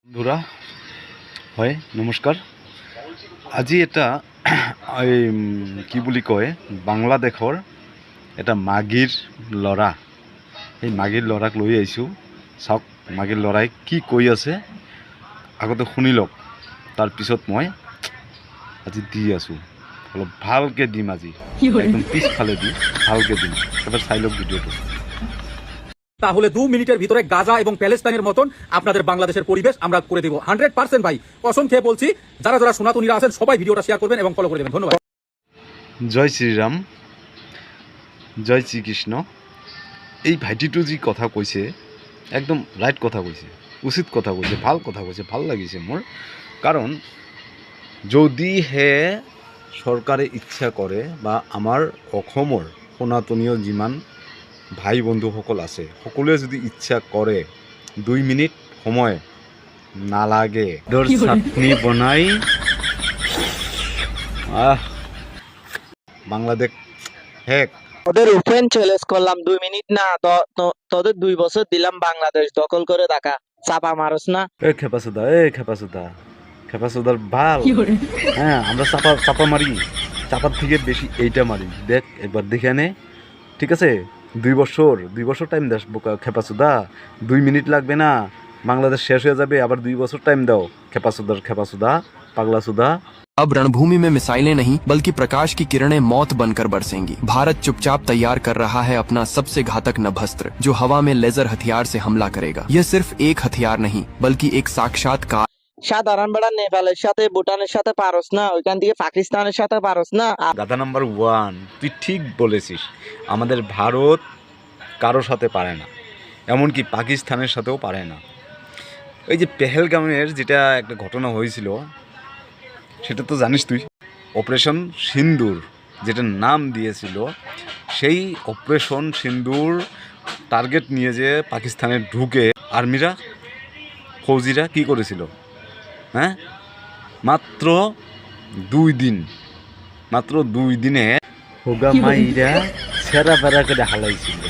বন্ধুরা হয় নমস্কাৰ। আজি এটা কি বুলি কয় বাংলাদেশৰ এটা মাগীৰ ল'ৰা, এই মাগীৰ ল'ৰাক লৈ আহিছোঁ। চাওক মাগীৰ ল'ৰাই কি কৈ আছে, আগতে শুনি লওক, তাৰপিছত মই আজি দি আছোঁ। অলপ ভালকৈ দিম, আজি একদম পিছফালে দিম, ভালকৈ দিম। এবার চাই লওক ভিডিওটো। তাহলে 2 মিনিটের ভিতরে গাজা এবং প্যালেস্টাইনের মতন আপনাদের বাংলাদেশের পরিবেশ আমরা করে দেব 100% ভাই, কসম খেয়ে বলছি। যারা যারা সনাতনীরা আছেন সবাই ভিডিওটা শেয়ার করবেন এবং ফলো করে দেবেন। ধন্যবাদ। জয় শ্রীরাম, জয় শ্রীকৃষ্ণ। এই ভাইটিটো যি কথা কৈছে একদম রাইট কথা কৈছে, উচিত কথা কৈছে, ভাল কথা কৈছে, ভাল লাগিছে মোৰ। কাৰণ যদিহে চৰকাৰে ইচ্ছা কৰে বা আমাৰ অসমৰ সনাতনীয় যিমান ভাই বন্ধুসকল আছে সকলোৱে যদি ইচ্ছা কৰে 2 মিনিট সময় নালাগে, চাটনি বনাই বাংলাদেশ হেক। ওদের ওপেন চ্যালেঞ্জ করলাম 2 মিনিট না, তোদের 2 বছর দিলাম বাংলাদেশ দখল করে রাখা, চাপা মারস না। খেপাসুদার ভাল। হ্যাঁ, আমরা চাপা মারি, চাপার থেকে বেশি এইটা মারি। দেখ একবার দেখে নে, ঠিক আছে? 2 বছর টাইম দাস খেপাসুদা, 2 মিনিট লাগবে না, বাংলাদেশ শেষ হয়ে যাবে। আবার 2 বছর টাইম দাও খেপাসুদা পাগলাসুদা। अब रणभूमि में मिसाइलें नहीं बल्कि प्रकाश की किरणें मौत बनकर बरसेंगी। भारत चुपचाप तैयार कर रहा है अपना सबसे घातक नभस्त्र, जो हवा में लेजर हथियार से हमला करेगा। यह सिर्फ एक हथियार नहीं बल्कि एक साक्षात काल। সাধারণ বেড়া নেপালের সাথে ভুটানের সাথে পারস না, ওইখান থেকে পাকিস্তানের সাথে পারস না। গাধা নাম্বার 1, তুই ঠিক বলেছিস। আমাদের ভারত কারোর সাথে পারে না, এমনকি পাকিস্তানের সাথেও পারে না। এই যে পেহেলগামের যেটা একটা ঘটনা হয়েছিল সেটা তো জানিস তুই, অপারেশন সিন্দুর যেটা নাম দিয়েছিল, সেই অপারেশন সিন্দুর টার্গেট নিয়ে যে পাকিস্তানে ঢুকে আর্মিরা ফৌজিরা কি করেছিল? হ্যাঁ, মাত্র 2 দিনে হোগা মাইরা সেরা বেড়া করে হালাইছিল,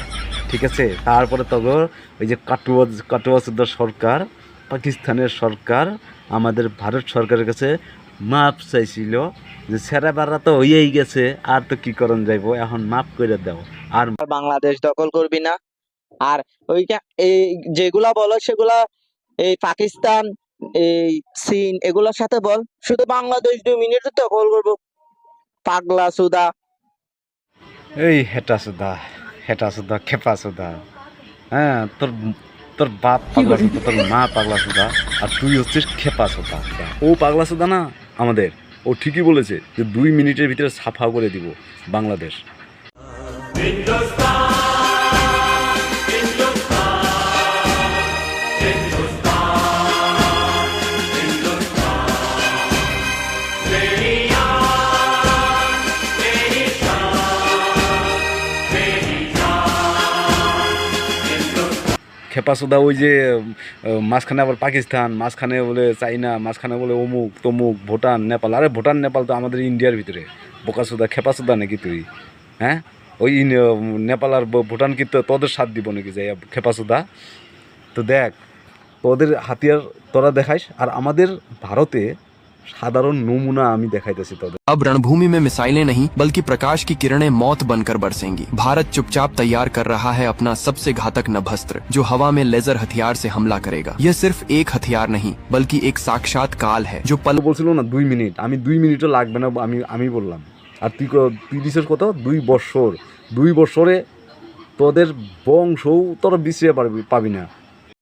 ঠিক আছে? তারপরে তখন ওই যে কাটুয়া সরকার, পাকিস্তানের সরকার আমাদের ভারত সরকারের কাছে মাপ চাইছিল যে সেরা বেড়া তো হইয়াই গেছে, আর তো কি করণ যাইব, এখন মাপ করে দাও। আর বাংলাদেশ দখল করবি না। আর ওইটা এই যেগুলা বলো সেগুলা এই পাকিস্তান, এই চীন এগুলোর সাথে বল, শুধু বাংলাদেশ 2 মিনিট দখল করবো। পাগলা সুদা, এই হেটাসুদা খেপাসুদা। হ্যাঁ, তোর বাপ পাগলাসুদা, তোর মা পাগলাসুদা, আর তুই হচ্ছিস খেপাসুদা। ও পাগলাসুদা না আমাদের, ও ঠিকই বলেছে যে 2 মিনিটের ভিতরে সাফা করে দিব বাংলাদেশ। খেপাসুদা ওই যে মাঝখানে আবার পাকিস্তান, মাঝখানে বলে চাইনা, মাঝখানে বলে অমুক তমুক, ভুটান নেপাল। আরে ভুটান নেপাল তো আমাদের ইন্ডিয়ার ভিতরে। বোকাসুদা খেপাসুদা নাকি তুই? হ্যাঁ, ওই নেপাল আর ভুটান কি তোদের সাথ দিব নাকি যাই খেপাসুদা? তো দেখ, তোদের হাতিয়ার তোরা দেখাইস, আর আমাদের ভারতে সাধারণ নমুনা আমি দেখাইতেছি তোদের। अब रणभूमि में मिसाइलें नहीं बल्कि प्रकाश की किरणें मौत बनकर बरसेंगी। भारत चुपचाप तैयार कर रहा है अपना सबसे घातक नभस्त्र, जो हवा में लेजर हथियार से हमला करेगा। यह सिर्फ एक हथियार नहीं बल्कि एक साक्षात काल है, जो पल বলছিল না 2 মিনিট, আমি 2 মিনিটও লাগবে না আমি বললাম। আর তুই দিছিস কত? 2 বছরে তোদের বংশও তোরা বিছিয়ে পাবি না।